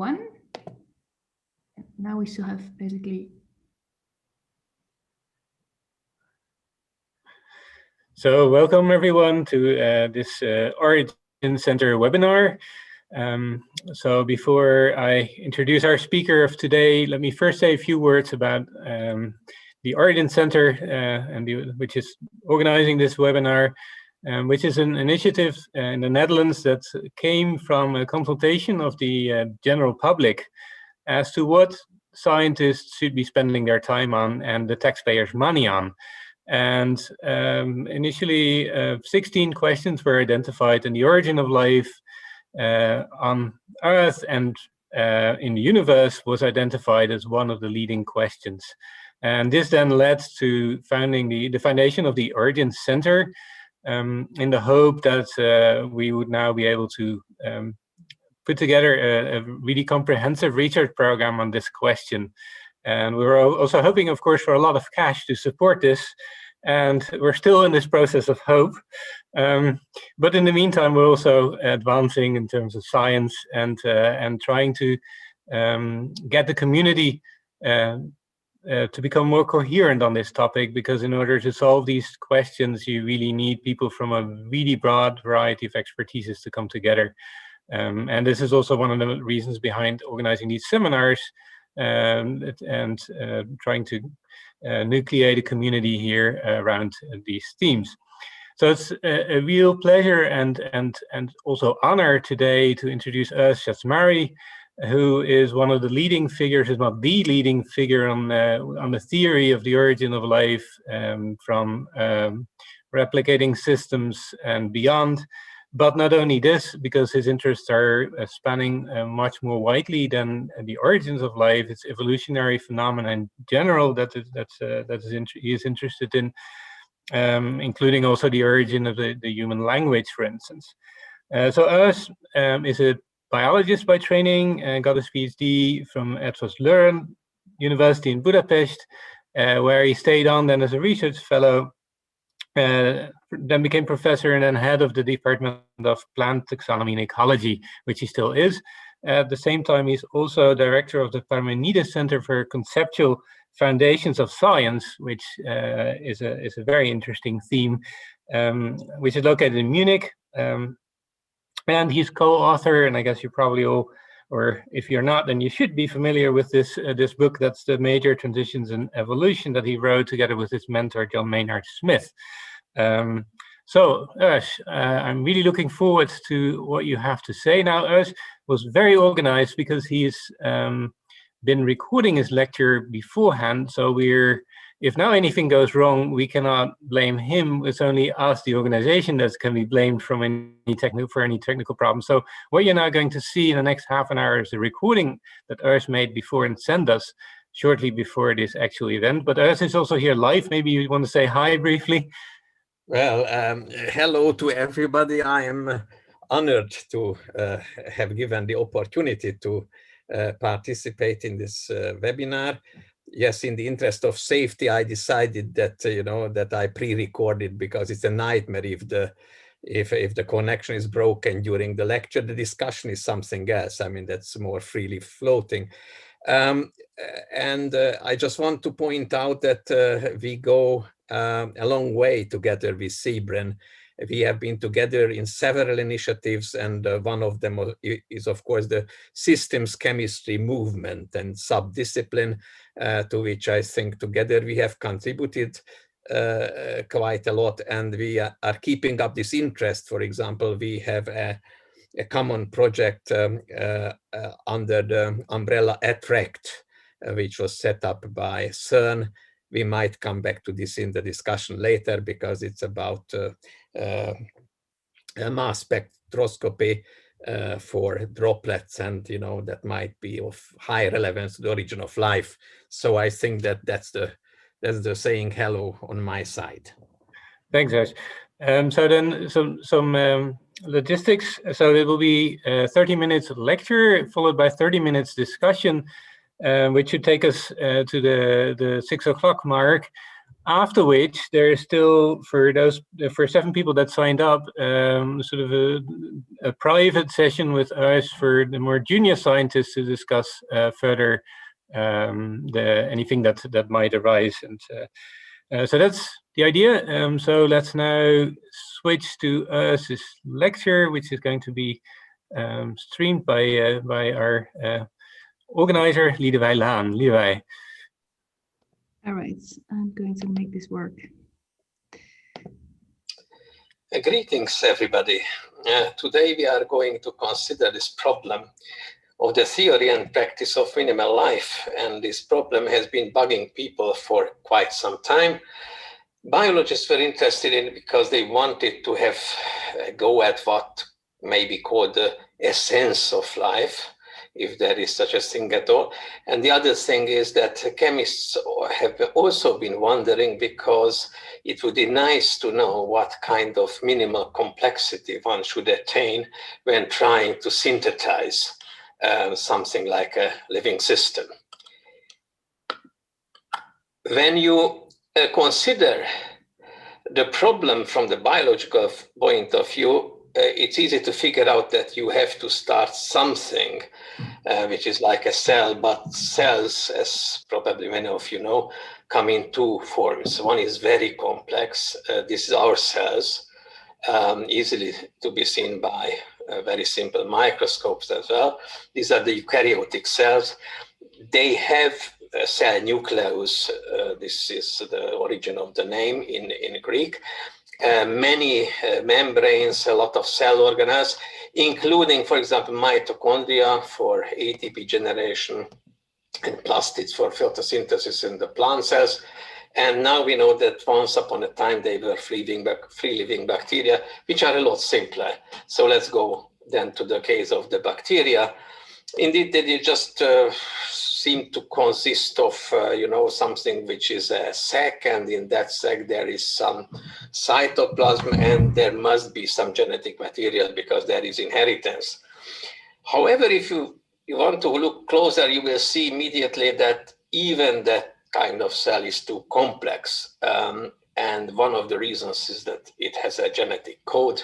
one. Now we still have basically. So welcome everyone to this Origin Center webinar. So before I introduce our speaker of today, let me first say a few words about the Origin Center, which is organizing this webinar, which is an initiative in the Netherlands that came from a consultation of the general public as to what scientists should be spending their time on and the taxpayers' money on. And initially, 16 questions were identified, and the origin of life on Earth and in the universe was identified as one of the leading questions. And this then led to founding the foundation of the Origin Center, in the hope that we would now be able to put together a really comprehensive research program on this question. And we were also hoping, of course, for a lot of cash to support this. And we're still in this process of hope. But in the meantime, we're also advancing in terms of science and trying to get the community to become more coherent on this topic, because in order to solve these questions, you really need people from a really broad variety of expertises to come together. And this is also one of the reasons behind organizing these seminars and trying to nucleate a community here around these themes. So it's a real pleasure and also honor today to introduce Eörs Szathmáry, who is one of the leading figures, if not the leading figure on the theory of the origin of life from replicating systems and beyond. But not only this, because his interests are spanning much more widely than the origins of life. It's evolutionary phenomena in general that he is interested in, including also the origin of the human language, for instance. So Eörs is a biologist by training and got his PhD from Eörs University in Budapest, where he stayed on then as a research fellow. Then became professor and then head of the Department of Plant Taxonomy and Ecology, which he still is. At the same time, he's also director of the Parmenides Center for Conceptual Foundations of Science, which is a very interesting theme, which is located in Munich. And he's co-author, and I guess you probably all, or if you're not, then you should be familiar with this book. That's The Major Transitions in Evolution, that he wrote together with his mentor, John Maynard Smith. So Eörs, I'm really looking forward to what you have to say. Now, Eörs was very organized because he's been recording his lecture beforehand. So if now anything goes wrong, we cannot blame him. It's only us, the organization, that can be blamed from any technical problem. So what you're now going to see in the next half an hour is the recording that Eörs made before and sent us shortly before this actual event. But Eörs is also here live. Maybe you want to say hi briefly. Well, hello to everybody. I am honored to have given the opportunity to participate in this webinar. Yes, in the interest of safety, I decided that that I pre-recorded, because it's a nightmare if the connection is broken during the lecture. The discussion is something else. I mean, that's more freely floating. And I just want to point out that we go a long way together with Sybren. We have been together in several initiatives, and one of them is, of course, the systems chemistry movement and subdiscipline, to which I think together we have contributed quite a lot, and we are keeping up this interest. For example, we have a common project under the umbrella Attract, which was set up by CERN. We might come back to this in the discussion later, because it's about mass spectroscopy for droplets, and that might be of high relevance to the origin of life. So I think that that's the saying hello on my side. Thanks, Eörs. So then some logistics. So it will be 30 minutes lecture followed by 30 minutes discussion, which should take us to the 6 o'clock mark. after which there is still, for 7 people that signed up, sort of a private session with us for the more junior scientists to discuss further anything that might arise. And so that's the idea. So let's now switch to Eörs' lecture, which is going to be streamed by our organizer, Liedewij Laan. Liedewij. All right, I'm going to make this work. Greetings, everybody. Today we are going to consider this problem of the theory and practice of minimal life. And this problem has been bugging people for quite some time. Biologists were interested in it because they wanted to have a go at what may be called the essence of life, if there is such a thing at all. And the other thing is that chemists have also been wondering, because it would be nice to know what kind of minimal complexity one should attain when trying to synthesize something like a living system. When you consider the problem from the biological point of view, it's easy to figure out that you have to start something which is like a cell, but cells, as probably many of you know, come in 2 forms. One is very complex. This is our cells, easily to be seen by very simple microscopes as well. These are the eukaryotic cells. They have a cell nucleus. This is the origin of the name in Greek. Many membranes, a lot of cell organelles, including, for example, mitochondria for ATP generation and plastids for photosynthesis in the plant cells. And now we know that once upon a time they were free-living bacteria, which are a lot simpler. So let's go then to the case of the bacteria. Indeed, they just seem to consist of, something which is a sac, and in that sac there is some cytoplasm, and there must be some genetic material because there is inheritance. However, if you want to look closer, you will see immediately that even that kind of cell is too complex. And one of the reasons is that it has a genetic code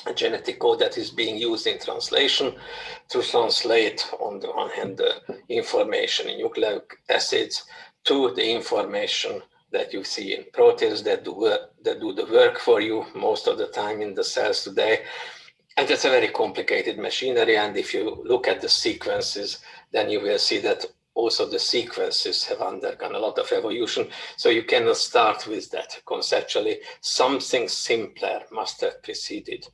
that is being used in translation to translate, on the one hand, the information in nucleic acids to the information that you see in proteins that do the work for you most of the time in the cells today. And that's a very complicated machinery. And if you look at the sequences, then you will see that also the sequences have undergone a lot of evolution. So you cannot start with that. Conceptually, something simpler must have preceded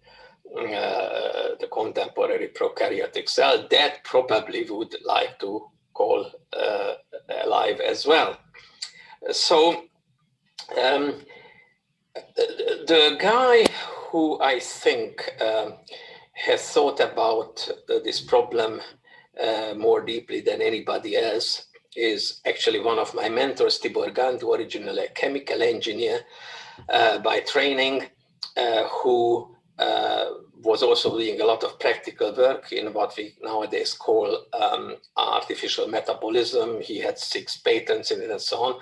the contemporary prokaryotic cell that probably would like to call alive as well. So the guy who I think has thought about this problem more deeply than anybody else is actually one of my mentors, Tibor Gandu, originally a chemical engineer by training, who was also doing a lot of practical work in what we nowadays call artificial metabolism. He had 6 patents in it and so on.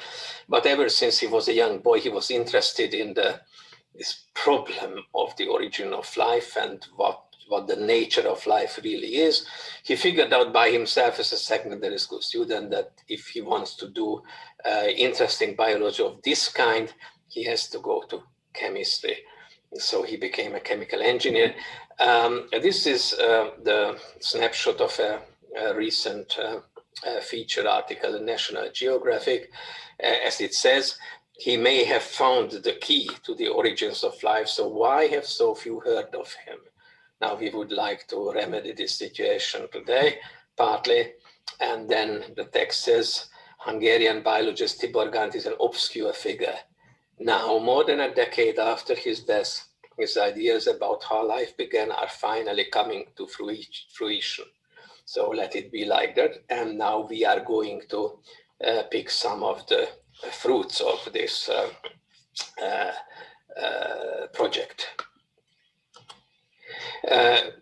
But ever since he was a young boy, he was interested in this problem of the origin of life and what the nature of life really is. He figured out by himself as a secondary school student that if he wants to do interesting biology of this kind, he has to go to chemistry. So he became a chemical engineer. This is the snapshot of a recent feature article in National Geographic. As it says, he may have found the key to the origins of life. So why have so few heard of him? Now we would like to remedy this situation today, partly. And then the text says, Hungarian biologist Tibor Gandu is an obscure figure. Now, more than a decade after his death, his ideas about how life began are finally coming to fruition. So let it be like that. And now we are going to pick some of the fruits of this project.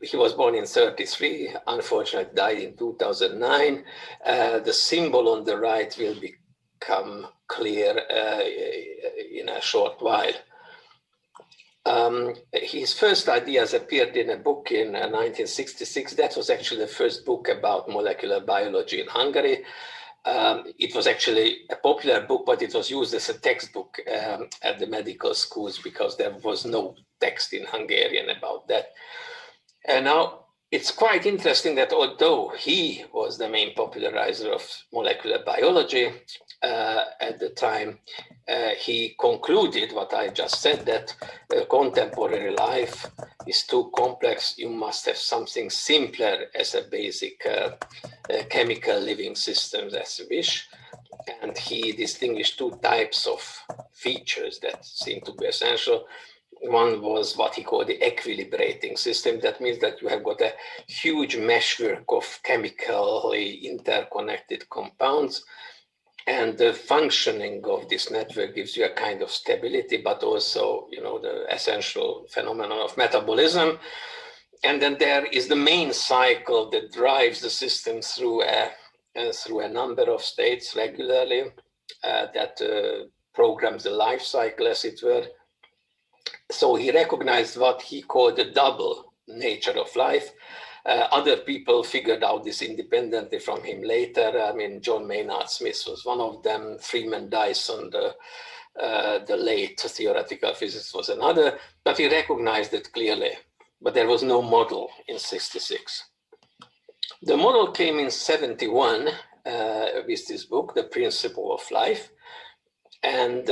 He was born in 1933, unfortunately died in 2009. The symbol on the right will become clear in a short while. His first ideas appeared in a book in 1966. That was actually the first book about molecular biology in Hungary. It was actually a popular book, but it was used as a textbook at the medical schools because there was no text in Hungarian about that. And now it's quite interesting that although he was the main popularizer of molecular biology at the time, he concluded what I just said, that contemporary life is too complex. You must have something simpler as a basic chemical living systems as you wish. And he distinguished two types of features that seem to be essential. One was what he called the equilibrating system. That means that you have got a huge meshwork of chemically interconnected compounds, and the functioning of this network gives you a kind of stability, but also, you know, the essential phenomenon of metabolism. And then there is the main cycle that drives the system through a number of states regularly, that programs the life cycle, as it were. So he recognized what he called the double nature of life. Other people figured out this independently from him later. I mean, John Maynard Smith was one of them. Freeman Dyson, the late theoretical physicist, was another. But he recognized it clearly. But there was no model in '66. The model came in '71 with this book, The Principle of Life. And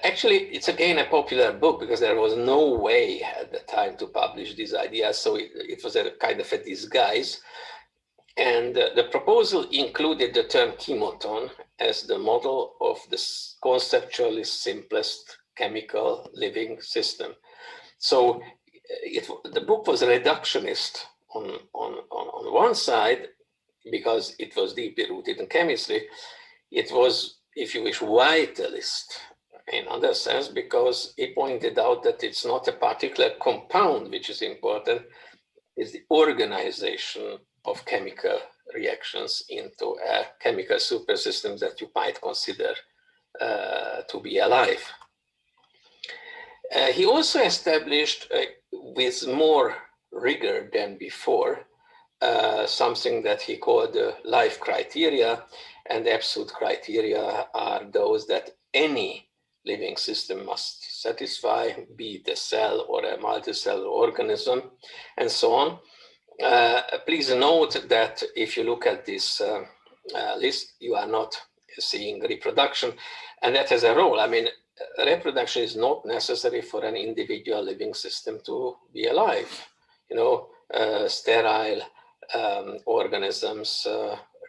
actually, it's again a popular book because there was no way at the time to publish these ideas, so it was a kind of a disguise. And the proposal included the term chemoton as the model of the conceptually simplest chemical living system. So the book was reductionist on one side because it was deeply rooted in chemistry. It was, if you wish, vitalist in other sense, because he pointed out that it's not a particular compound which is important, it's the organization of chemical reactions into chemical supersystems that you might consider to be alive. He also established with more rigor than before something that he called the life criteria, and absolute criteria are those that any living system must satisfy, be it a cell or a multicellular organism, and so on. Please note that if you look at this list, you are not seeing reproduction, and that has a role. I mean, reproduction is not necessary for an individual living system to be alive. You know, sterile organisms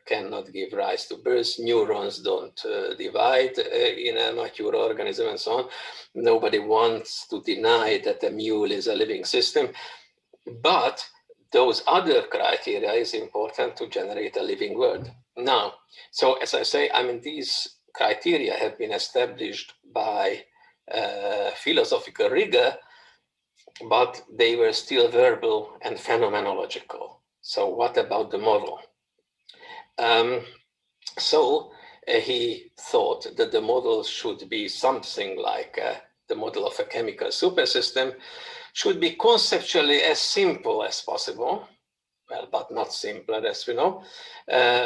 cannot give rise to birth. Neurons don't divide in a mature organism, and so on. Nobody wants to deny that a mule is a living system, but those other criteria is important to generate a living world. Now, so as I say, I mean, these criteria have been established by philosophical rigor, but they were still verbal and phenomenological. So what about the model? He thought that the model should be something like the model of a chemical supersystem, should be conceptually as simple as possible, well, but not simpler, as we know,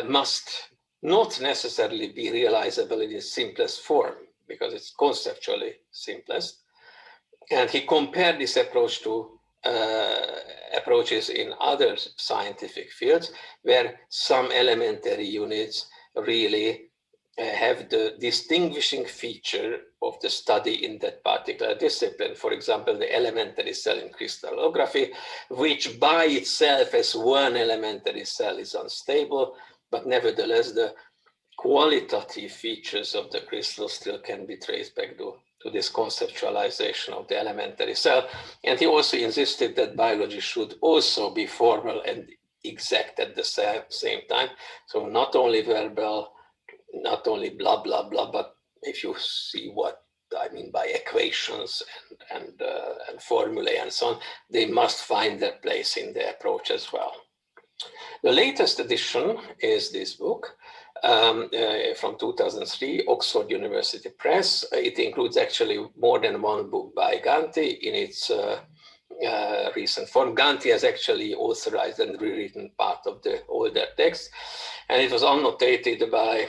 must not necessarily be realizable in its simplest form, because it's conceptually simplest. And he compared this approach to approaches in other scientific fields, where some elementary units really have the distinguishing feature of the study in that particular discipline. For example, the elementary cell in crystallography, which by itself as one elementary cell is unstable, but nevertheless the qualitative features of the crystal still can be traced back to this conceptualization of the elementary cell. And he also insisted that biology should also be formal and exact at the same time. So not only verbal, not only blah, blah, blah, but if you see what I mean by equations and formulae and so on, they must find their place in the approach as well. The latest edition is this book, from 2003, Oxford University Press. It includes actually more than one book by Ganti in its recent form. Ganti has actually authorized and rewritten part of the older text, and it was annotated by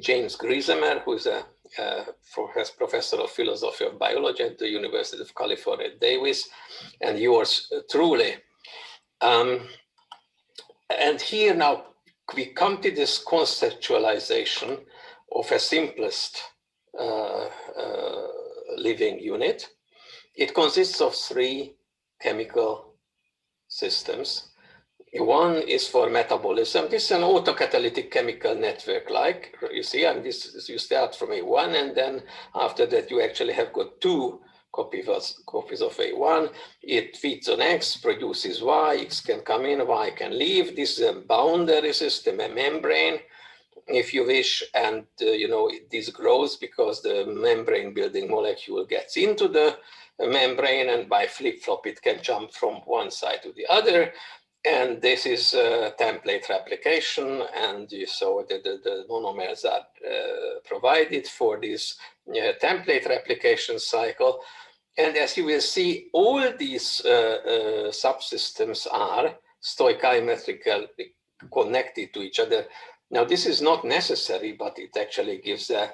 James Griesemer, who is a professor of philosophy of biology at the University of California, Davis, and yours truly. And here now we come to this conceptualization of a simplest living unit. It consists of 3 chemical systems. One is for metabolism. This is an autocatalytic chemical network, like you see, and this you start from A1, and then after that you actually have got 2 copies of A1. It feeds on X, produces Y, X can come in, Y can leave. This is a boundary system, a membrane, if you wish, and this grows because the membrane building molecule gets into the membrane, and by flip-flop it can jump from one side to the other. And this is template replication, and so the monomers are provided for this template replication cycle. And as you will see, all these subsystems are stoichiometrically connected to each other. Now, this is not necessary, but it actually gives a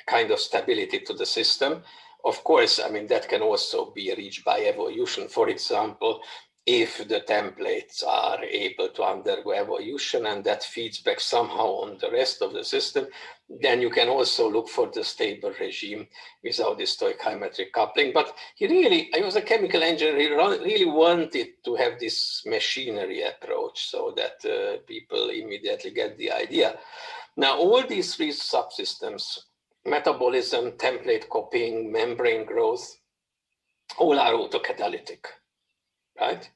kind of stability to the system. Of course, I mean, that can also be reached by evolution. For example, if the templates are able to undergo evolution and that feeds back somehow on the rest of the system, then you can also look for the stable regime without this stoichiometric coupling. But he was a chemical engineer, he really wanted to have this machinery approach so that people immediately get the idea. Now, all these 3 subsystems, metabolism, template copying, membrane growth, all are autocatalytic, right?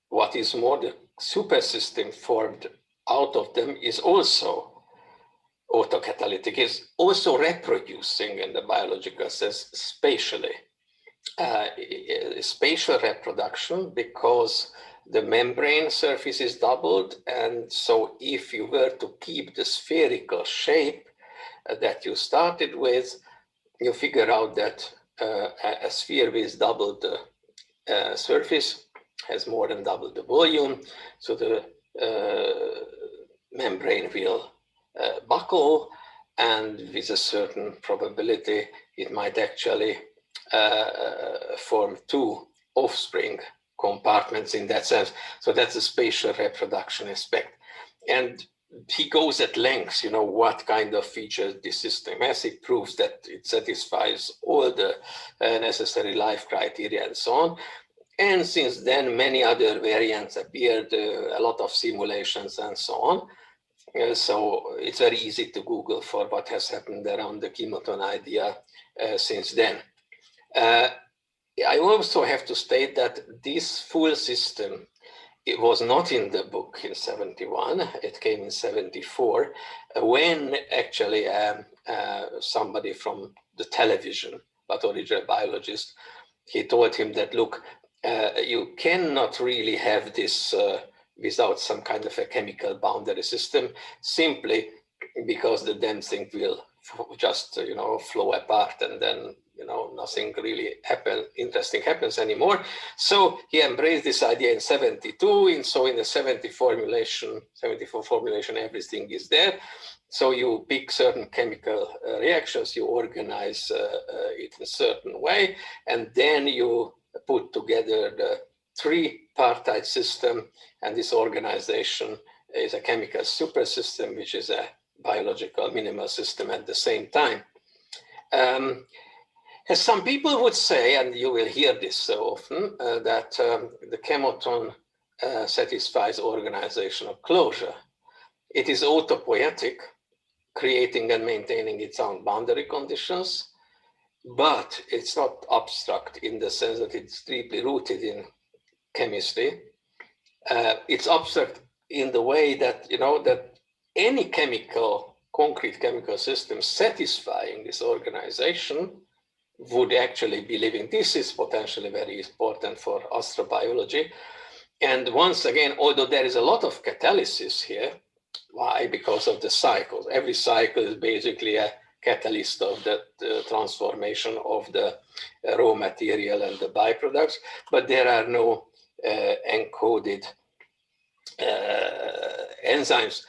What is more, the supersystem formed out of them is also autocatalytic, is also reproducing in the biological sense spatially. Spatial reproduction, because the membrane surface is doubled, and so if you were to keep the spherical shape that you started with, you figure out that a sphere with double the surface has more than double the volume, so the membrane will buckle, and with a certain probability it might actually form 2 offspring compartments in that sense. So that's a spatial reproduction aspect. And he goes at length, what kind of features this system has. He proves that it satisfies all the necessary life criteria and so on. And since then, many other variants appeared, a lot of simulations and so on. So it's very easy to Google for what has happened around the chemoton idea since then. I also have to state that this full system, it was not in the book in 71, it came in 74, when actually somebody from the television, pathological biologist, he told him that, look, you cannot really have this without some kind of a chemical boundary system, simply because the damn thing will just flow apart, and then nothing really interesting happens anymore. So he embraced this idea in 72, and so in the 74 formulation, everything is there. So you pick certain chemical reactions, you organize it in a certain way, and then you put together the 3-partite system, and this organization is a chemical supersystem, which is a biological minimal system at the same time. As some people would say, and you will hear this so often, that the chemoton satisfies organizational closure. It is autopoietic, creating and maintaining its own boundary conditions, but it's not abstract in the sense that it's deeply rooted in chemistry. It's abstract in the way that, that any concrete chemical system satisfying this organization would actually be living. This is potentially very important for astrobiology. And once again, although there is a lot of catalysis here, why? Because of the cycles. Every cycle is basically a catalyst of the transformation of the raw material and the byproducts, but there are no encoded enzymes.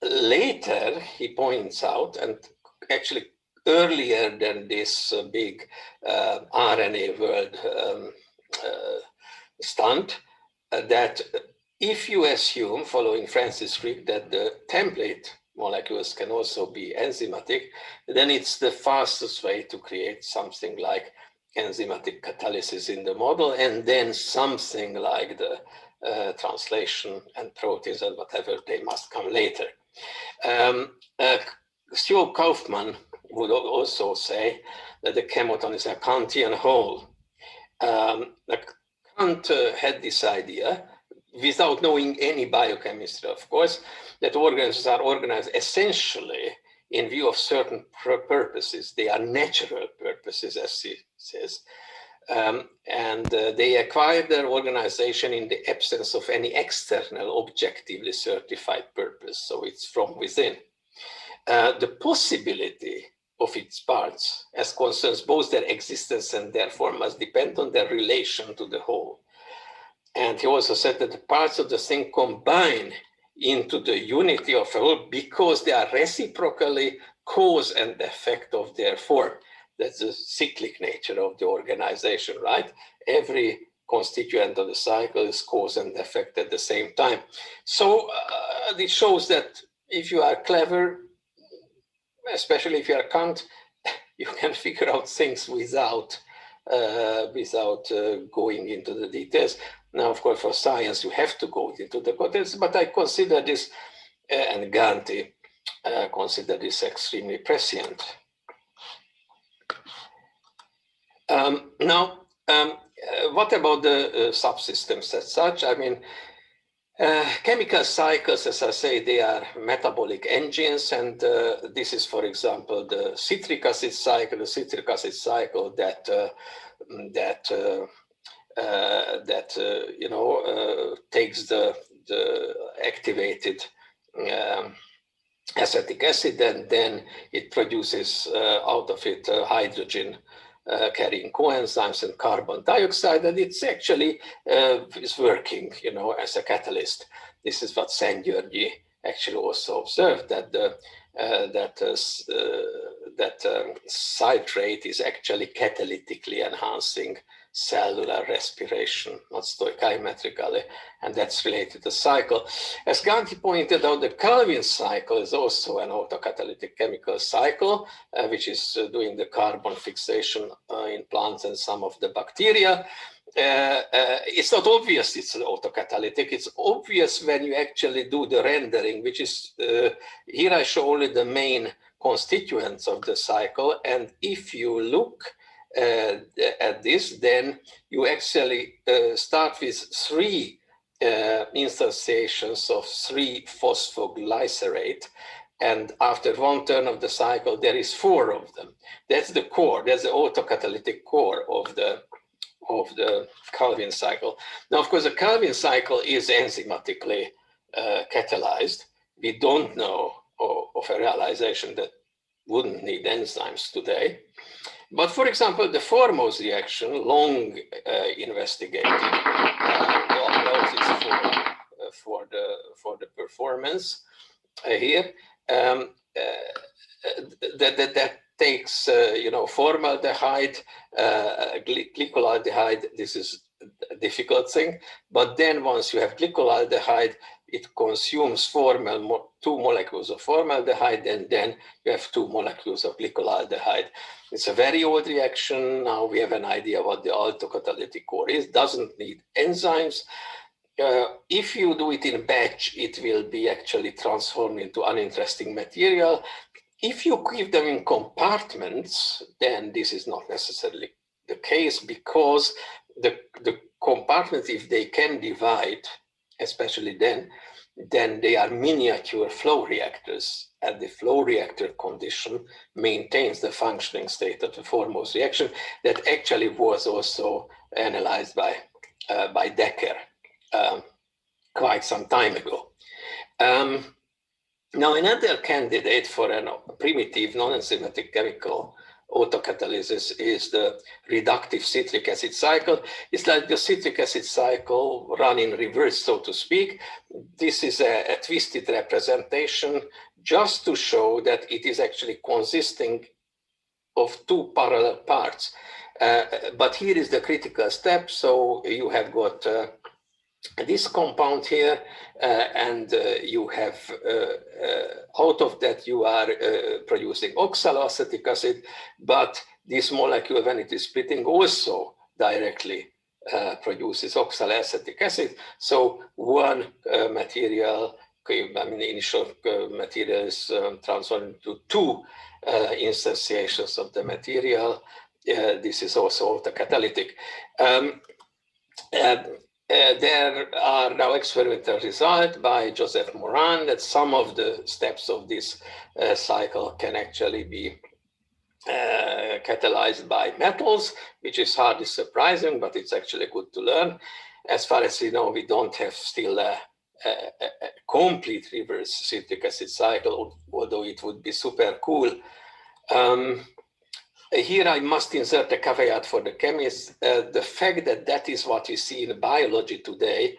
Later, he points out, and actually earlier than this big RNA world stunt, that if you assume, following Francis Crick, that the template molecules can also be enzymatic, then it's the fastest way to create something like enzymatic catalysis in the model, and then something like the translation and proteins and whatever, they must come later. Stuart Kaufman would also say that the chemoton is a Kantian whole. Kant had this idea, without knowing any biochemistry, of course, that organisms are organized essentially in view of certain purposes. They are natural purposes, as he says. And they acquire their organization in the absence of any external, objectively certified purpose. So it's from within. The possibility of its parts, as concerns both their existence and their form, must depend on their relation to the whole. And he also said that the parts of the thing combine into the unity of a whole because they are reciprocally cause and effect of their form. That's the cyclic nature of the organization, right? Every constituent of the cycle is cause and effect at the same time. So it shows that if you are clever, especially if you are Kant, you can figure out things without going into the details. Now, of course, for science, you have to go into the details, but I consider this, and Ganti consider this extremely prescient. Now, what about the subsystems as such? I mean, chemical cycles, as I say, they are metabolic engines, and this is, for example, the citric acid cycle. The citric acid cycle that takes the activated acetic acid, and then it produces out of it hydrogen carrying coenzymes and carbon dioxide, and it's actually is working, as a catalyst. This is what Szent-Györgyi actually also observed, that citrate is actually catalytically enhancing cellular respiration, not stoichiometrically, and that's related to cycle. As Ganti pointed out, the Calvin cycle is also an autocatalytic chemical cycle, which is doing the carbon fixation in plants and some of the bacteria. It's not obvious it's autocatalytic. It's obvious when you actually do the rendering, which is, here I show only the main constituents of the cycle, and if you look at this, then you actually start with 3 instantiations of 3-phosphoglycerate, and after one turn of the cycle, there is 4 of them. That's the core. That's the autocatalytic core of the Calvin cycle. Now, of course, the Calvin cycle is enzymatically catalyzed. We don't know of a realization that wouldn't need enzymes today. But for example, the Formose reaction, long investigated, for the performance here, that takes formaldehyde, glycolaldehyde. This is a difficult thing, but then once you have glycolaldehyde, it consumes 2 molecules of formaldehyde, and then you have 2 molecules of glycolaldehyde. It's a very old reaction. Now we have an idea what the autocatalytic core is. Doesn't need enzymes. If you do it in batch, it will be actually transformed into uninteresting material. If you keep them in compartments, then this is not necessarily the case, because the compartments, if they can divide, especially then they are miniature flow reactors, and the flow reactor condition maintains the functioning state of the Formose reaction that actually was also analyzed by Decker. quite some time ago. Now, another candidate for a primitive non-enzymatic chemical autocatalysis is the reductive citric acid cycle. It's like the citric acid cycle run in reverse, so to speak. This is a twisted representation just to show that it is actually consisting of two parallel parts. But here is the critical step. So you have got this compound here, and you have out of that you are producing oxaloacetic acid, but this molecule, when it is splitting, also directly produces oxaloacetic acid. So one material, I mean, the initial material is transformed into two instantiations of the material. This is also autocatalytic. There are now experimental results by Joseph Moran that some of the steps of this cycle can actually be catalyzed by metals, which is hardly surprising, but it's actually good to learn. As far as we know, we don't have still a complete reverse citric acid cycle, although it would be super cool. Here I must insert a caveat for the chemists. The fact that that is what we see in biology today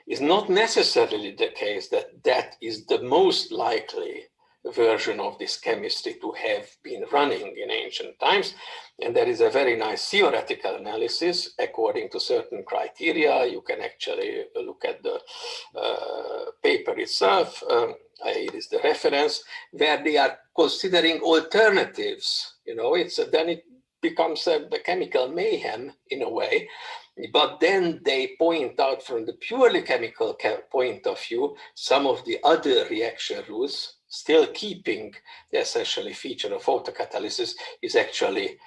is not necessarily the case that that is the most likely version of this chemistry to have been running in ancient times. And there is a very nice theoretical analysis according to certain criteria. You can actually look at the paper itself. Here is the reference, where they are considering alternatives. You know, then it becomes a chemical mayhem in a way. But then they point out from the purely chemical point of view some of the other reaction rules, still keeping the essentially feature of autocatalysis, is actually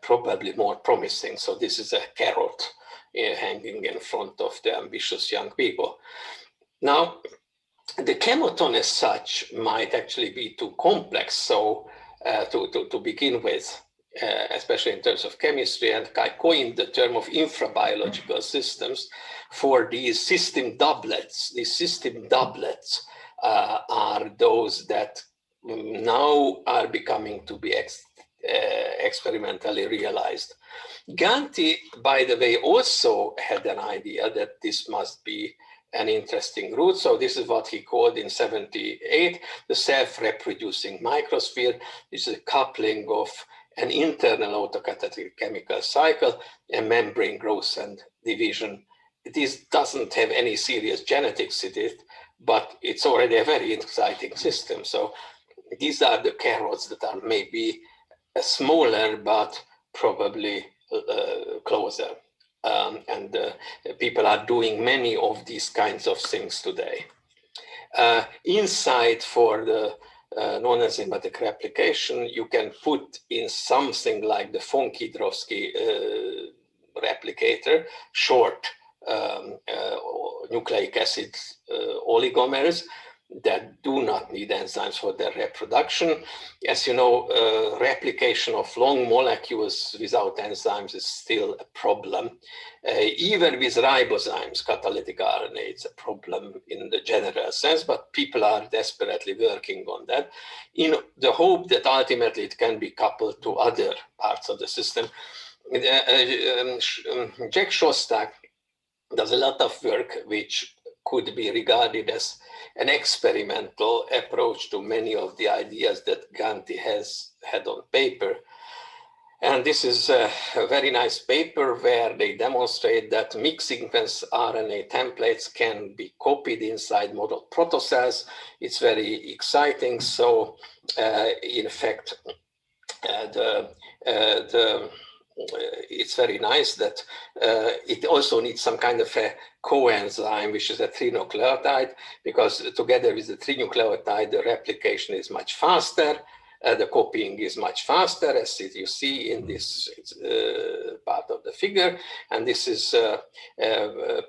probably more promising. So this is a carrot hanging in front of the ambitious young people. Now, the chemoton as such might actually be too complex, so to begin with, especially in terms of chemistry, and I coined the term of infrabiological systems for these system doublets. These system doublets are those that now are becoming to be experimentally realized. Ganti, by the way, also had an idea that this must be an interesting route. So this is what he called in 78 the self-reproducing microsphere. This is a coupling of an internal autocatalytic chemical cycle and membrane growth and division. This doesn't have any serious genetics in it, but it's already a very exciting system. So these are the carrots that are maybe smaller, but probably closer. And people are doing many of these kinds of things today. Inside for the non-enzymatic replication, you can put in something like the von Kidrowski replicator, short nucleic acid oligomers that do not need enzymes for their reproduction. As you know, replication of long molecules without enzymes is still a problem. Even with ribozymes, catalytic RNA, it's a problem in the general sense, but people are desperately working on that in the hope that ultimately it can be coupled to other parts of the system. Jack Szostak does a lot of work which could be regarded as an experimental approach to many of the ideas that Ganti has had on paper. And this is a very nice paper where they demonstrate that mixed sequence RNA templates can be copied inside model protocells. It's very exciting. So in fact, it's very nice that it also needs some kind of a coenzyme, which is a trinucleotide, because together with the trinucleotide, the replication is much faster, the copying is much faster, as you see in this part of the figure. And this is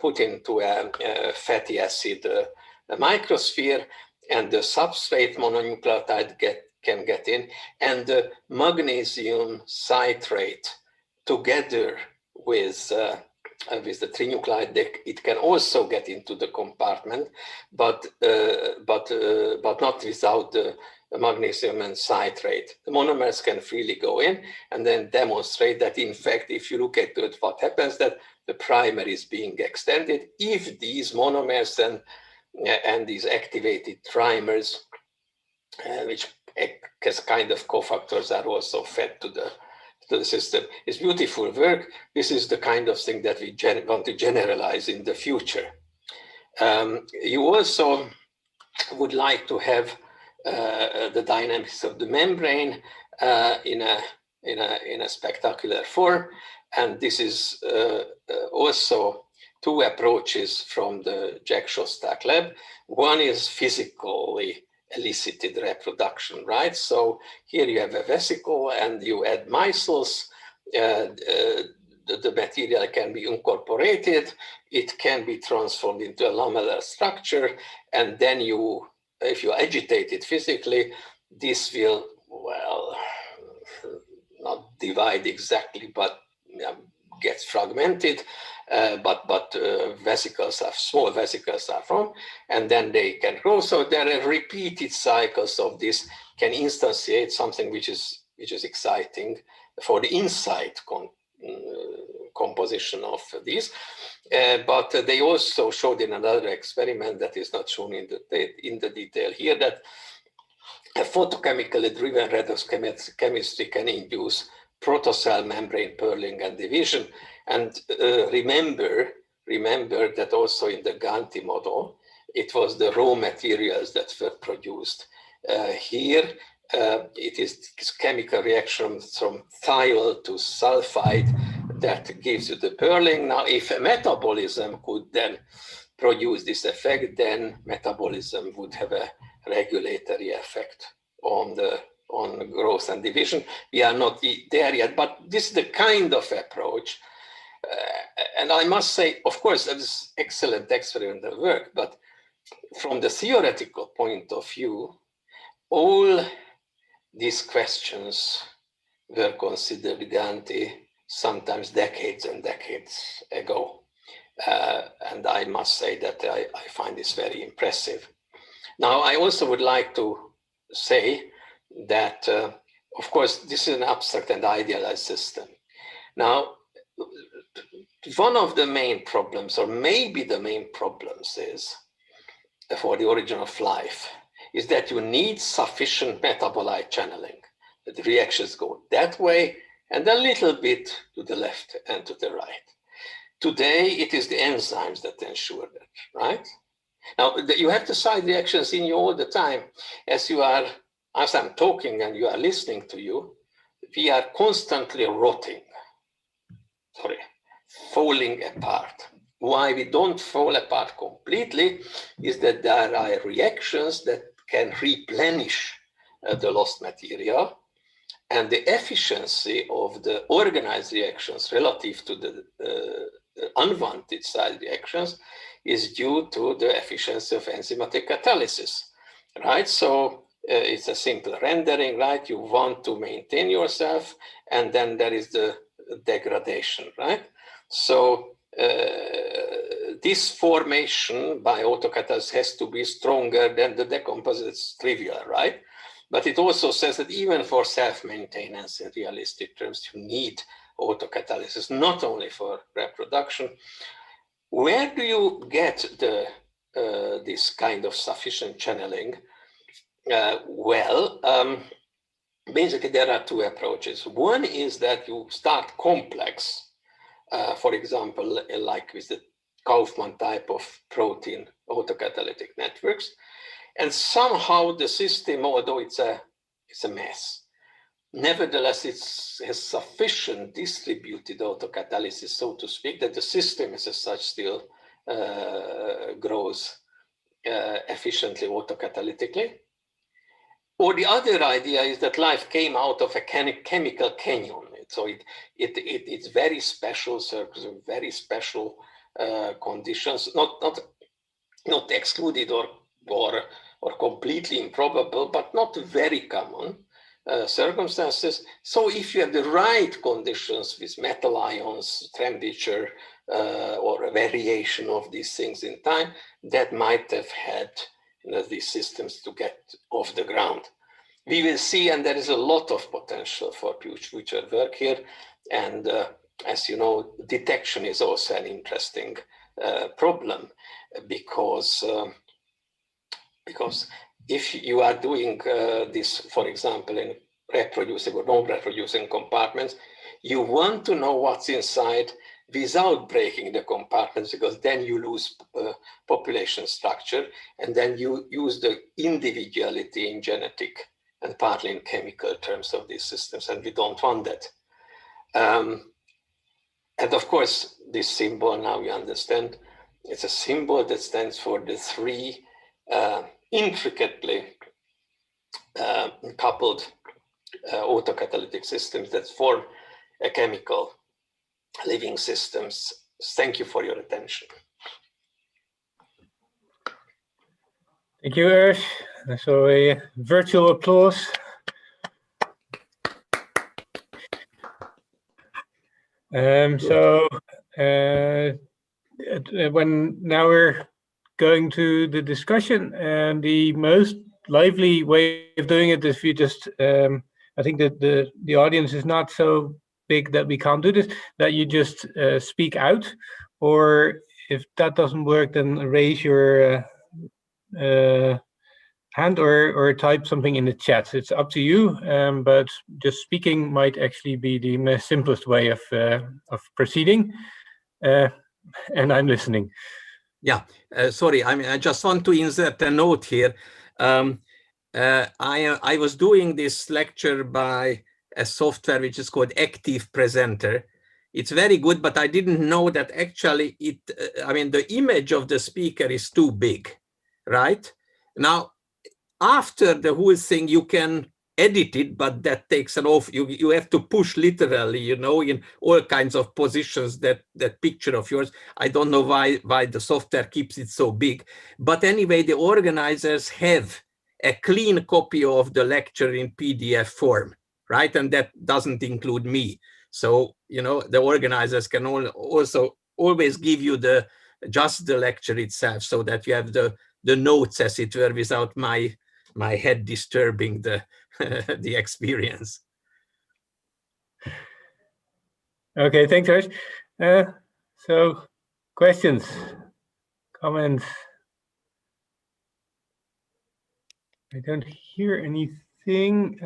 put into a fatty acid microsphere, and the substrate mononucleotide can get in, and the magnesium citrate together with with the trinuclide, it can also get into the compartment, but not without the magnesium and citrate. The monomers can freely go in and then demonstrate that, in fact, if you look at it, what happens, that the primer is being extended if these monomers and these activated trimers, which as kind of cofactors, are also fed to the system. It's beautiful work. This is the kind of thing that we want to generalize in the future. You also would like to have the dynamics of the membrane in a spectacular form, and this is also two approaches from the Jack Szostak lab. One is physically elicited reproduction, right? So here you have a vesicle and you add micelles. The material can be incorporated. It can be transformed into a lamellar structure, and then if you agitate it physically, this will, well, not divide exactly, but gets fragmented. But vesicles are, small vesicles are formed, and then they can grow. So there are repeated cycles of this, can instantiate something which is exciting for the inside composition of these. But they also showed in another experiment that is not shown in the detail here, that a photochemically driven redox chemistry can induce protocell membrane purling and division. And remember that also in the Ganti model, it was the raw materials that were produced. Here, it is chemical reaction from thiol to sulfide that gives you the purling. Now, if a metabolism could then produce this effect, then metabolism would have a regulatory effect on growth and division. We are not there yet, but this is the kind of approach. And I must say, of course, that is excellent experimental work, but from the theoretical point of view, all these questions were considered Ganti sometimes decades and decades ago. And I must say that I find this very impressive. Now, I also would like to say that, of course, this is an abstract and idealized system. Now, one of the main problems, or maybe the main problems, is for the origin of life, is that you need sufficient metabolite channeling. The reactions go that way and a little bit to the left and to the right. Today, it is the enzymes that ensure that, right? Now, you have the side reactions in you all the time. As I'm talking and you are listening to you, we are constantly falling apart. Why we don't fall apart completely is that there are reactions that can replenish the lost material, and the efficiency of the organized reactions relative to the unwanted side reactions is due to the efficiency of enzymatic catalysis, right? So it's a simple rendering, right? You want to maintain yourself, and then there is the degradation, right? So this formation by autocatalysis has to be stronger than the decomposition. It's trivial, right? But it also says that even for self-maintenance in realistic terms, you need autocatalysis, not only for reproduction. Where do you get this kind of sufficient channeling? Basically, there are two approaches. One is that you start complex, for example, like with the Kaufman type of protein autocatalytic networks, and somehow the system, although it's a mess, nevertheless, it has sufficient distributed autocatalysis, so to speak, that the system as such still grows efficiently autocatalytically. Or the other idea is that life came out of a chemical canyon. So it's very special circumstances, very special conditions, not excluded or completely improbable, but not very common circumstances. So if you have the right conditions with metal ions, temperature, or a variation of these things in time that might have had these systems to get off the ground. We will see, and there is a lot of potential for future work here. And as you know, detection is also an interesting problem because if you are doing this, for example, in reproducing or non-reproducing compartments, you want to know what's inside without breaking the compartments, because then you lose population structure, and then you use the individuality in genetic and partly in chemical terms of these systems, and we don't want that. And of course, this symbol, now you understand, it's a symbol that stands for the three intricately coupled autocatalytic systems that form a chemical living systems. Thank you for your attention. Thank you, Eörs. So a virtual applause. When now we're going to the discussion, and the most lively way of doing it is if you just, I think that the audience is not so big that we can't do this, that you just speak out, or if that doesn't work, then raise your hand or type something in the chat. It's up to you, but just speaking might actually be the simplest way of proceeding. And I'm listening. Yeah, sorry. I mean, I just want to insert a note here. I was doing this lecture by a software which is called Active Presenter. It's very good, but I didn't know that actually I mean, the image of the speaker is too big, right? Now, after the whole thing, you can edit it, but that takes an off. You have to push literally, you know, in all kinds of positions that picture of yours. I don't know why the software keeps it so big. But anyway, the organizers have a clean copy of the lecture in PDF form, right? And that doesn't include me. So, you know, the organizers can also always give you just the lecture itself, so that you have the notes, as it were, without my head disturbing the the experience. Okay, thanks, Eörs. So, questions, comments? I don't hear anything.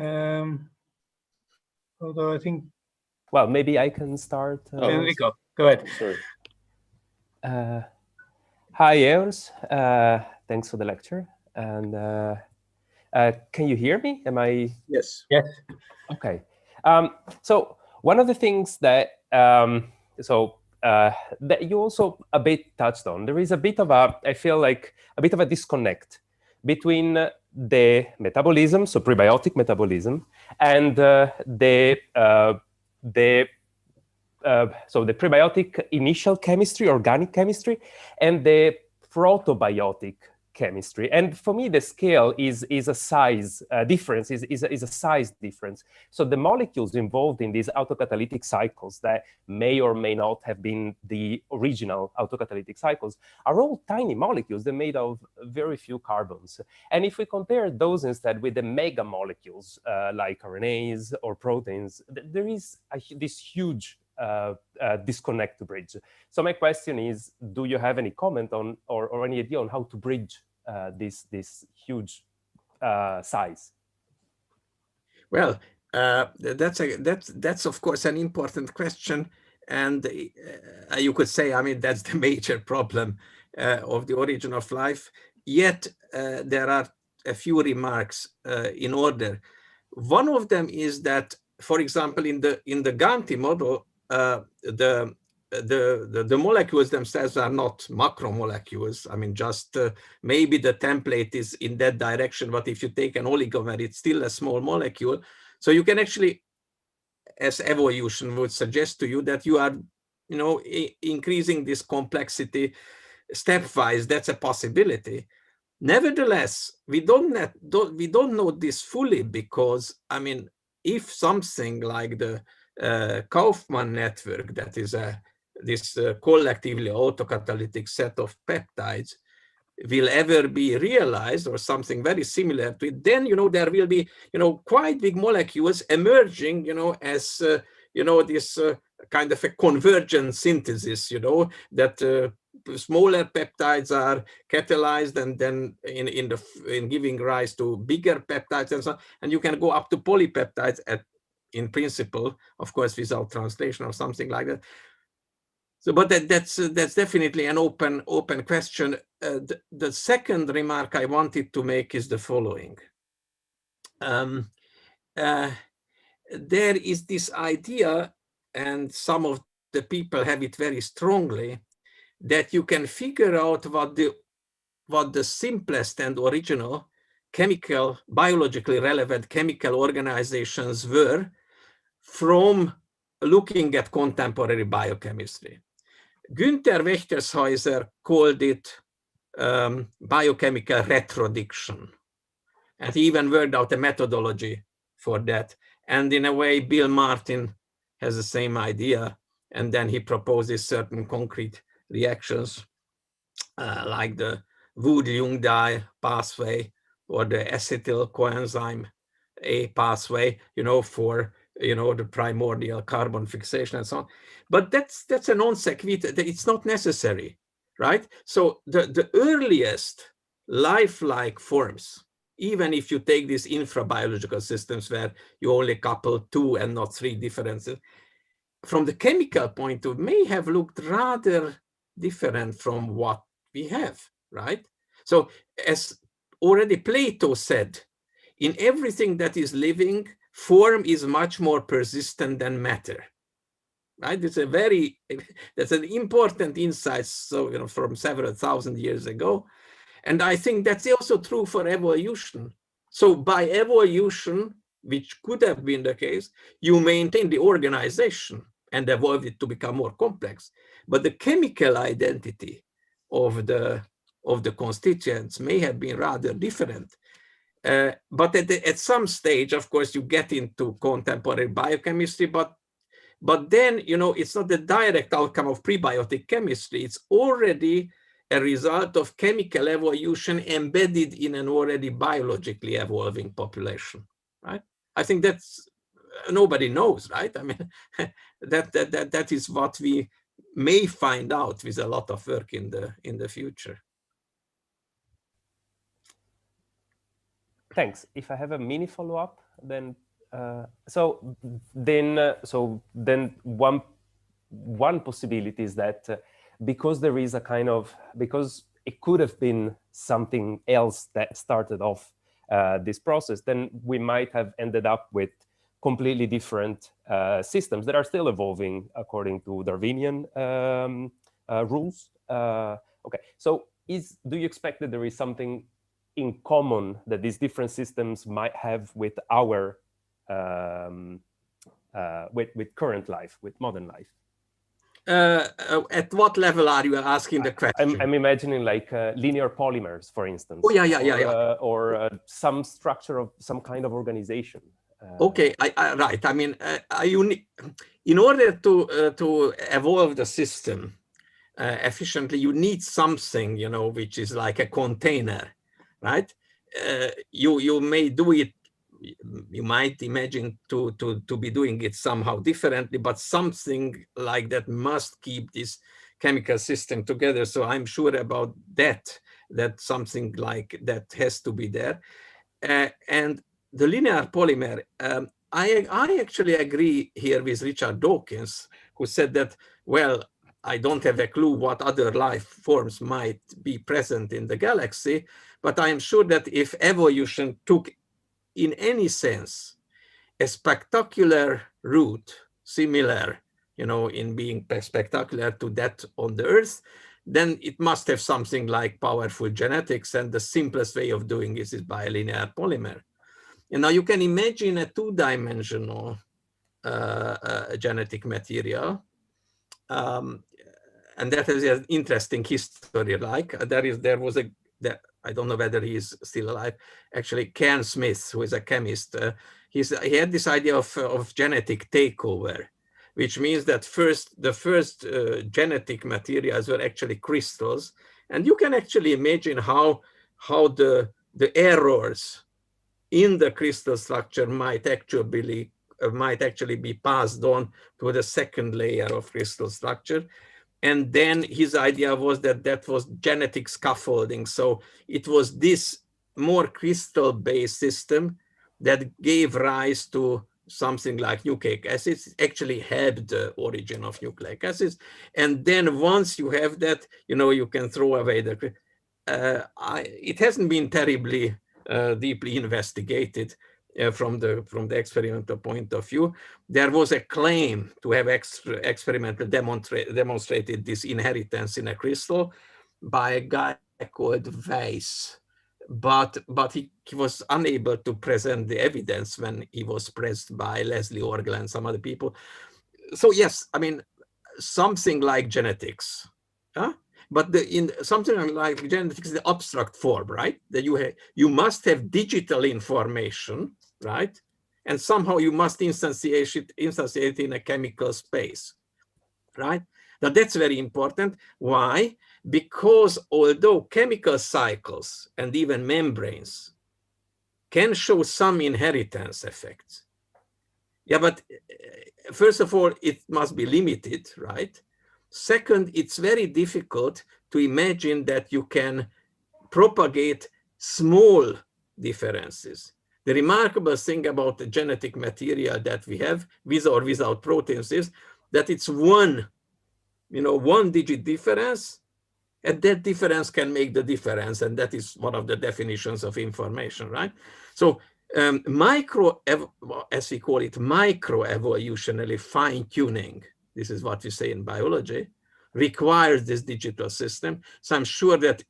Although I think. Well, maybe I can start. Enrico, go ahead. Sorry. Hi, Eörs. Thanks for the lecture. And can you hear me? Am I? Yes. Yes. Okay. So one of the things that that you also a bit touched on, there is a bit of I feel like a bit of a disconnect between the metabolism, so prebiotic metabolism, and the prebiotic initial chemistry, organic chemistry, and the protobiotic chemistry. And for me, the scale is a size difference, is a size difference. So the molecules involved in these autocatalytic cycles that may or may not have been the original autocatalytic cycles are all tiny molecules. They're made of very few carbons. And if we compare those instead with the mega molecules like RNAs or proteins, there is this huge disconnect to bridge. So my question is, do you have any comment on or any idea on how to bridge this huge size? Well, that's of course an important question, and you could say, I mean, that's the major problem of the origin of life. Yet there are a few remarks in order. One of them is that, for example, in the Ganti model, the molecules themselves are not macromolecules. I mean, just maybe the template is in that direction, but if you take an oligomer, it's still a small molecule. So you can actually, as evolution would suggest to you, that you are, you know, increasing this complexity stepwise. That's a possibility. Nevertheless, we don't know this fully, because, I mean, if something like the Kaufman network, that is a this collectively autocatalytic set of peptides will ever be realized, or something very similar to it, then there will be quite big molecules emerging as this kind of a convergent synthesis, that smaller peptides are catalyzed and then in giving rise to bigger peptides and so on, and you can go up to polypeptides in principle, of course, without translation or something like that. So, but that's definitely an open question. The second remark I wanted to make is the following. There is this idea, and some of the people have it very strongly, that you can figure out what the simplest and original biologically relevant chemical organizations were from looking at contemporary biochemistry. Günther Wächtershäuser called it biochemical retroduction, and he even worked out a methodology for that. And in a way, Bill Martin has the same idea, and then he proposes certain concrete reactions like the Wood-Ljungdahl pathway or the acetyl coenzyme A pathway, for the primordial carbon fixation and so on. But that's a non sequitur. It's not necessary, right? So the earliest lifelike forms, even if you take these infrabiological systems where you only couple 2 and not 3 differences, from the chemical point of view, may have looked rather different from what we have, right? So as already Plato said, in everything that is living, form is much more persistent than matter, right? That's an important insight, so from several thousand years ago, and I think that's also true for evolution. So by evolution, which could have been the case, you maintain the organization and evolve it to become more complex, but the chemical identity of the constituents may have been rather different. But at some stage, of course, you get into contemporary biochemistry, but then, it's not the direct outcome of prebiotic chemistry. It's already a result of chemical evolution embedded in an already biologically evolving population, right? I think that's, nobody knows, right? I mean, that is what we may find out with a lot of work in the future. Thanks. If I have a mini follow-up, then so then one possibility is that because there is because it could have been something else that started off this process, then we might have ended up with completely different systems that are still evolving according to Darwinian rules. Okay, so do you expect that there is something in common that these different systems might have with our with current life, with modern life? At what level are you asking the question? I'm imagining like linear polymers, for instance. Oh, yeah. Or some structure of some kind of organization. Okay, right. I mean, in order to evolve the system efficiently, you need something, which is like a container, right? You may do it. You might imagine to be doing it somehow differently, but something like that must keep this chemical system together. So I'm sure about that something like that has to be there. And the linear polymer, I actually agree here with Richard Dawkins, who said that, well, I don't have a clue what other life forms might be present in the galaxy, but I am sure that if evolution took in any sense a spectacular route, similar, in being spectacular to that on the Earth, then it must have something like powerful genetics, and the simplest way of doing this is by a linear polymer. And now you can imagine a 2-dimensional genetic material, and that has an interesting history. Like there was I don't know whether he's still alive. Actually, Cairn Smith, who is a chemist, he had this idea of genetic takeover, which means that the first genetic materials were actually crystals. And you can actually imagine how the errors in the crystal structure might actually be passed on to the second layer of crystal structure. And then his idea was that was genetic scaffolding. So it was this more crystal-based system that gave rise to something like nucleic acids. It actually helped the origin of nucleic acids. And then once you have that, you can throw away the. It hasn't been terribly deeply investigated from the experimental point of view. There was a claim to have experimentally demonstrated this inheritance in a crystal by a guy called Weiss, but he was unable to present the evidence when he was pressed by Leslie Orgel and some other people. So yes, I mean, something like genetics, huh? But in something like genetics, the abstract form, right? That you must have digital information, right? And somehow you must instantiate it in a chemical space, right? Now that's very important. Why? Because although chemical cycles and even membranes can show some inheritance effects, yeah, but first of all, it must be limited, right? Second, it's very difficult to imagine that you can propagate small differences. The remarkable thing about the genetic material that we have, with or without proteins, is that it's one digit difference, and that difference can make the difference, and that is one of the definitions of information, right? So as we call it, microevolutionary fine-tuning, this is what we say in biology, requires this digital system. So I'm sure that,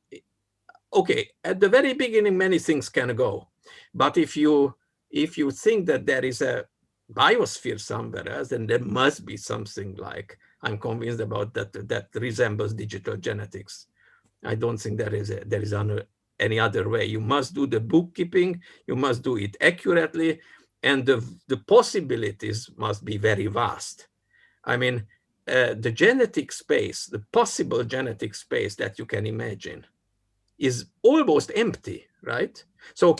okay, at the very beginning, many things can go. But if you think that there is a biosphere somewhere else, then there must be something like, I'm convinced about that resembles digital genetics. I don't think there is any other way. You must do the bookkeeping, you must do it accurately, and the possibilities must be very vast. I mean, the genetic space, the possible genetic space that you can imagine is almost empty, right? So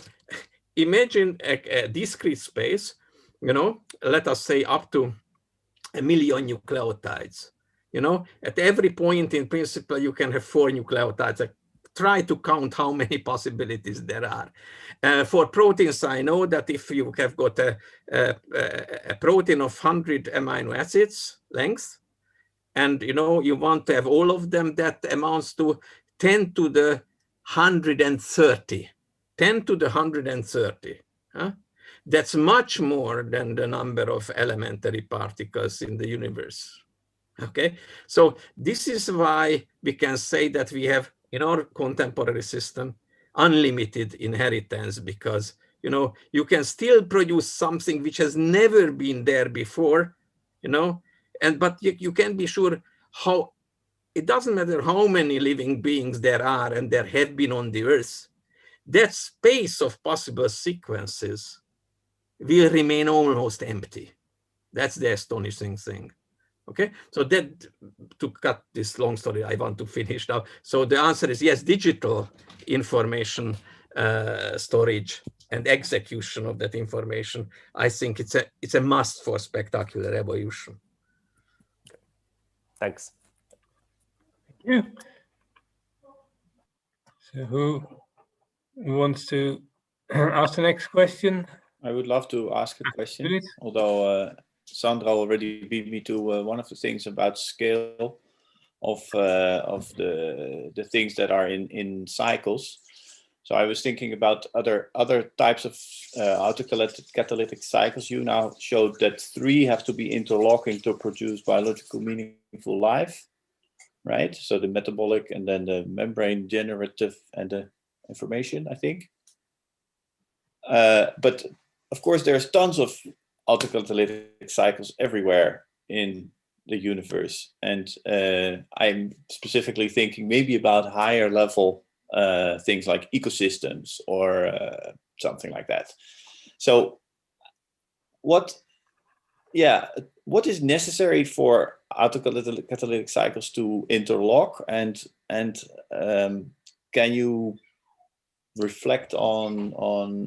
imagine a discrete space, let us say up to 1 million nucleotides. At every point, in principle, you can have 4 nucleotides. Try to count how many possibilities there are. For proteins, I know that if you have got a protein of 100 amino acids length, and you want to have all of them, that amounts to 10 to the 130. 10 to the 130. Huh? That's much more than the number of elementary particles in the universe. Okay, so this is why we can say that we have in our contemporary system unlimited inheritance, because you can still produce something which has never been there before, but you can be sure how it doesn't matter how many living beings there are and there have been on the earth, that space of possible sequences will remain almost empty. That's the astonishing thing. Okay, so that, to cut this long story, I want to finish now. So the answer is yes, digital information storage and execution of that information, I think it's a must for spectacular evolution. Thanks. Thank you. So who wants to ask the next question? I would love to ask a question, although Sandra already beat me to one of the things about scale of the things that are in cycles. So I was thinking about other types of autocatalytic cycles. You now showed that 3 have to be interlocking to produce biological meaningful life, right? So the metabolic and then the membrane generative and the information, I think. But of course, there's tons of autocatalytic cycles everywhere in the universe. And I'm specifically thinking maybe about higher level things like ecosystems or something like that. So what yeah, what is necessary for autocatalytic cycles to interlock, and can you reflect on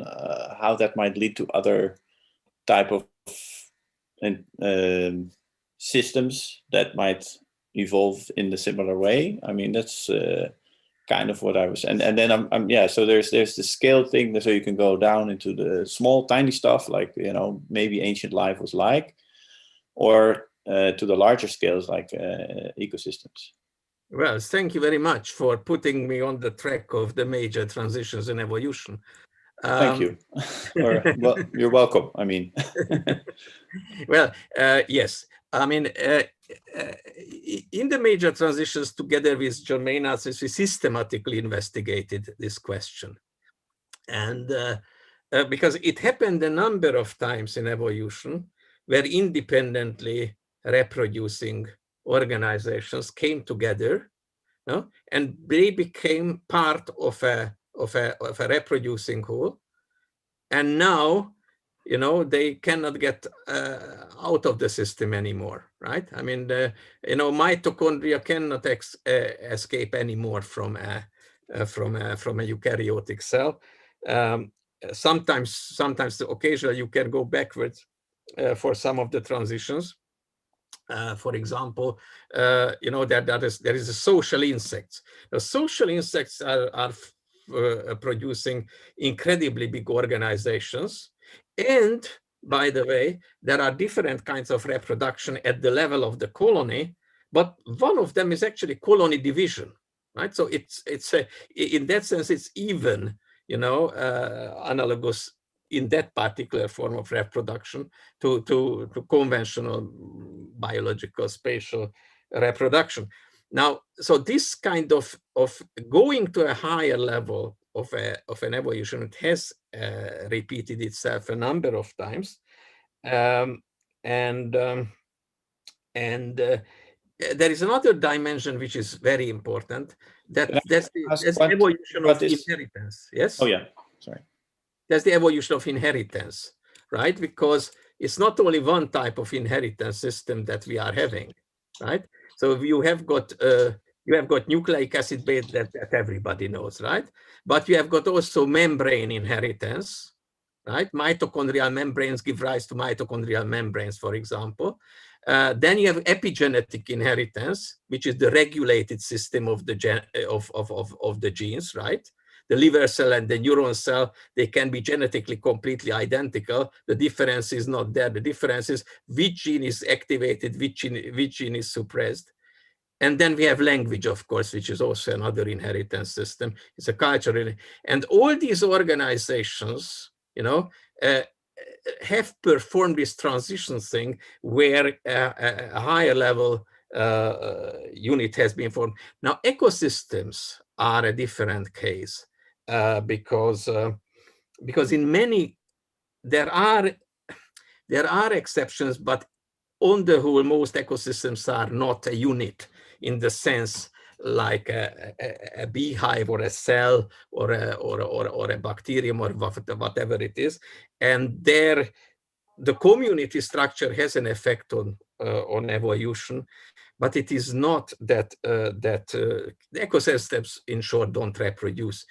how that might lead to other type of systems that might evolve in the similar way? I mean, that's kind of what I was, and then yeah. So there's the scale thing, so you can go down into the small, tiny stuff, like, you know, maybe ancient life was like, or to the larger scales, like ecosystems. Well, thank you very much for putting me on the track of the major transitions in evolution. Thank you. Or, well, you're welcome. I mean, well, yes. I mean, in the major transitions, together with John Maynard, we systematically investigated this question. And because it happened a number of times in evolution, where independently reproducing organizations came together, no? And they became part of a reproducing whole. And now, you know, they cannot get out of the system anymore, right? I mean, you know, mitochondria cannot escape anymore from a eukaryotic cell. Sometimes occasionally you can go backwards for some of the transitions. For example, you know, there is a social insects. The social insects are producing incredibly big organizations. And by the way, there are different kinds of reproduction at the level of the colony, but one of them is actually colony division, right? So it's in that sense, it's even, you know, analogous in that particular form of reproduction to conventional biological spatial reproduction. Now, so this kind of going to a higher level of an evolution, it has repeated itself a number of times, and there is another dimension which is very important. That's the evolution of inheritance. Yes. Oh yeah. Sorry. That's the evolution of inheritance, right? Because it's not only one type of inheritance system that we are having, right? So you have got nucleic acid base that everybody knows, right? But you have got also membrane inheritance, right? Mitochondrial membranes give rise to mitochondrial membranes, for example. Then you have epigenetic inheritance, which is the regulated system of the genes, right? The liver cell and the neuron cell, they can be genetically completely identical. The difference is not there. The difference is which gene is activated, which gene is suppressed. And then we have language, of course, which is also another inheritance system. It's a cultural, and all these organizations, you know, have performed this transition thing where a higher level unit has been formed. Now, ecosystems are a different case because in many there are exceptions, but on the whole, most ecosystems are not a unit in the sense like a beehive or a cell or a bacterium or whatever it is, and there the community structure has an effect on evolution, but it is not that the ecosystems, in short, don't reproduce.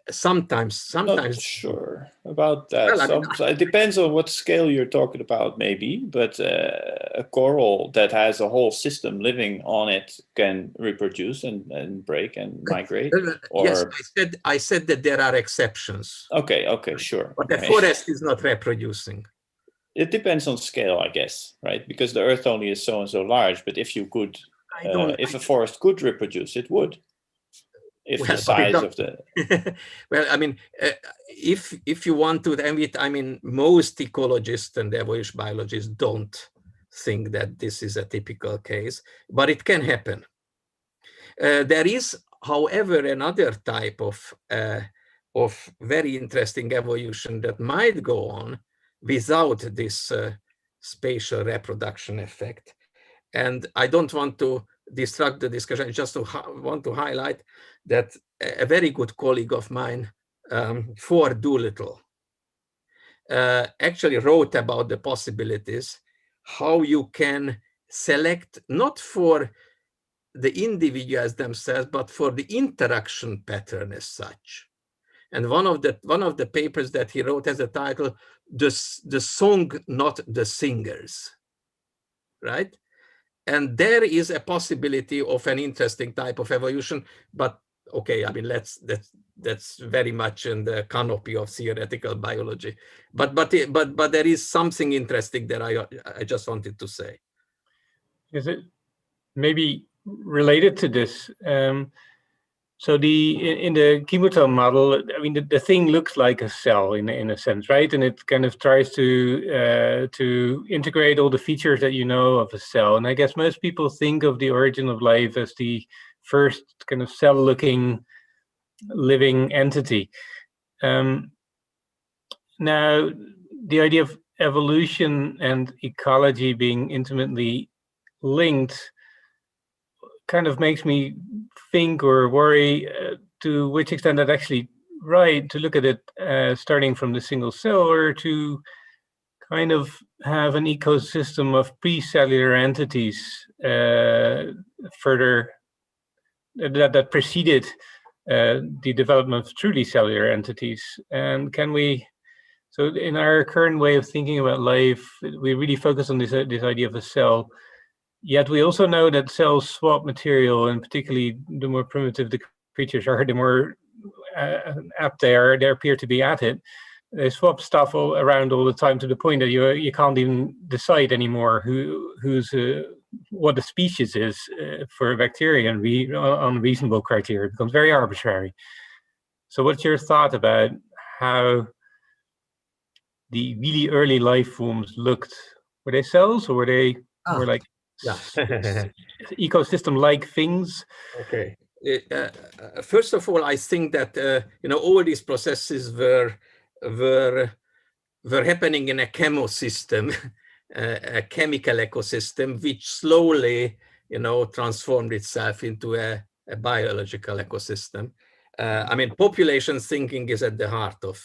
Sometimes not sure about that. Well, I mean, so it depends on what scale you're talking about, maybe, but a coral that has a whole system living on it can reproduce and break and migrate. Or... Yes, I said that there are exceptions. Okay, sure. But the forest is not reproducing. It depends on scale, I guess, right? Because the Earth only is so and so large. But if you could, if a forest could reproduce, it would. If the size of the well, I mean, if you want to, I mean, most ecologists and evolution biologists don't think that this is a typical case, but it can happen. There is, however, another type of very interesting evolution that might go on without this spatial reproduction effect, and I don't want to distract the discussion. I just want to highlight that a very good colleague of mine, for Doolittle, actually wrote about the possibilities, how you can select not for the individuals themselves, but for the interaction pattern as such. And one of the papers that he wrote has a title, the song, not the singers, right? And there is a possibility of an interesting type of evolution, but okay, I mean, that's very much in the canopy of theoretical biology. But there is something interesting that I just wanted to say. Is it maybe related to this? So in the chemotome model, I mean, the thing looks like a cell in a sense, right? And it kind of tries to integrate all the features that you know of a cell. And I guess most people think of the origin of life as the first kind of cell-looking living entity. Now, the idea of evolution and ecology being intimately linked kind of makes me think or worry to which extent that's actually right to look at it starting from the single cell, or to kind of have an ecosystem of pre-cellular entities further that preceded the development of truly cellular entities. And can we, so in our current way of thinking about life, we really focus on this idea of a cell. Yet we also know that cells swap material, and particularly the more primitive the creatures are, the more apt they appear to be at it. They swap stuff around all the time, to the point that you can't even decide anymore what the species is for a bacteria on reasonable criteria. It becomes very arbitrary. So what's your thought about how the really early life forms looked? Were they cells, or were they more like ecosystem-like things? Okay. First of all, I think that all these processes were happening in a chemosystem, a chemical ecosystem, which slowly transformed itself into a biological ecosystem. I mean, population thinking is at the heart of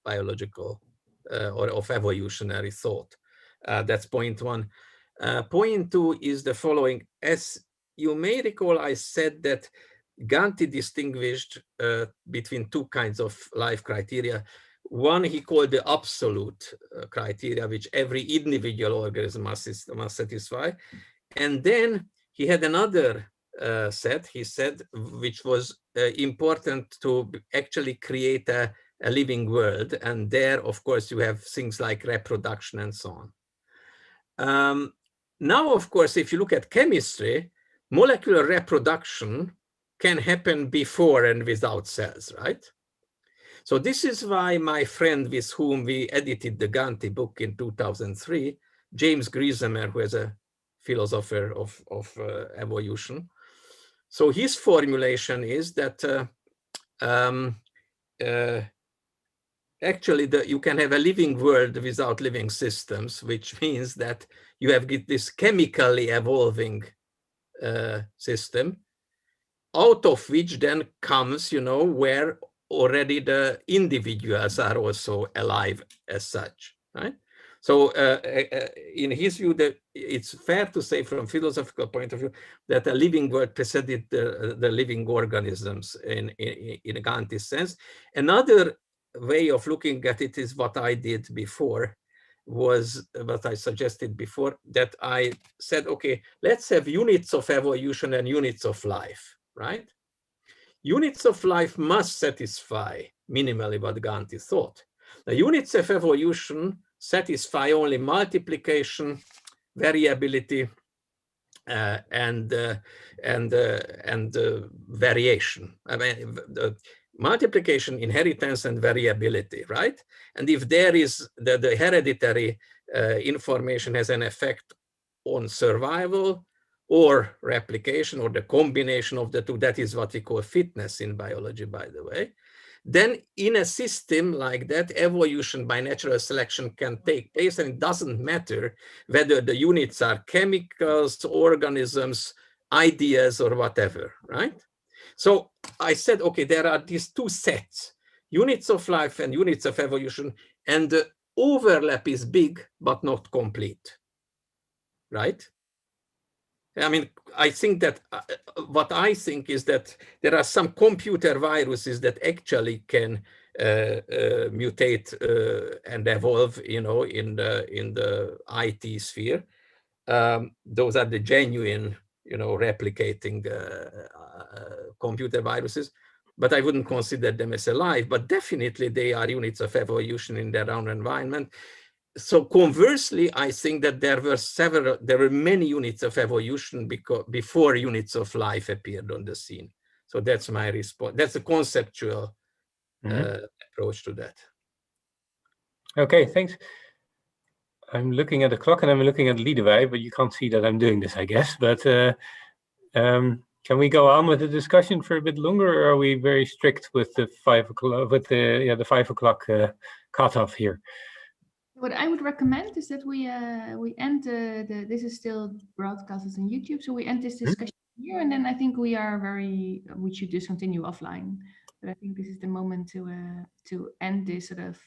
biological or of evolutionary thought. That's point one. Point two is the following. As you may recall, I said that Ganti distinguished between two kinds of life criteria. One he called the absolute criteria, which every individual organism must satisfy. And then he had another set, he said, which was important to actually create a living world. And there, of course, you have things like reproduction and so on. Now, of course, if you look at chemistry, molecular reproduction can happen before and without cells, right? So this is why my friend with whom we edited the Ganti book in 2003, James Griesemer, who is a philosopher of evolution. So his formulation is that actually you can have a living world without living systems, which means that you have this chemically evolving system, out of which then comes, where already the individuals are also alive as such, right? So in his view, that it's fair to say from a philosophical point of view that a living world preceded the living organisms in a Ganti sense. Another way of looking at it is what I did before, was what I suggested before, that I said, okay, let's have units of evolution and units of life, right? Units of life must satisfy minimally what Ganti thought. The units of evolution satisfy only multiplication, variability, and variation. I mean, the multiplication, inheritance, and variability, right? And if there is the hereditary information has an effect on survival or replication, or the combination of the two, that is what we call fitness in biology, by the way, then in a system like that, evolution by natural selection can take place, and it doesn't matter whether the units are chemicals, organisms, ideas, or whatever, right? So I said, okay, there are these two sets, units of life and units of evolution, and overlap is big, but not complete, right? I mean, I think that what I think is that there are some computer viruses that actually can mutate and evolve, you know, in the IT sphere. Those are the genuine, you know, replicating computer viruses, but I wouldn't consider them as alive, but definitely they are units of evolution in their own environment. So conversely, I think that there were many units of evolution before units of life appeared on the scene. So that's my response. That's a conceptual approach to that. Okay, thanks. I'm looking at the clock and I'm looking at Liedewij, but you can't see that I'm doing this, I guess. But can we go on with the discussion for a bit longer, or are we very strict with the 5 o'clock, with the 5 o'clock cutoff here? What I would recommend is that we end this is still broadcasted on YouTube, so we end this discussion here, and then I think we should just continue offline. But I think this is the moment to end this sort of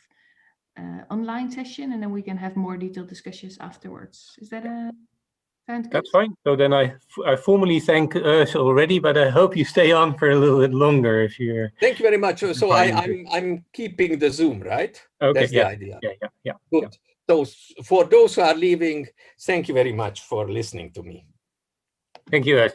online session, and then we can have more detailed discussions afterwards. Is that sound good? That's fine. So then I formally thank Eörs already, but I hope you stay on for a little bit longer if you're. Thank you very much. So I'm keeping the Zoom, right? Okay. That's the idea. Yeah. Good. Yeah. So for those who are leaving, thank you very much for listening to me. Thank you, Eörs.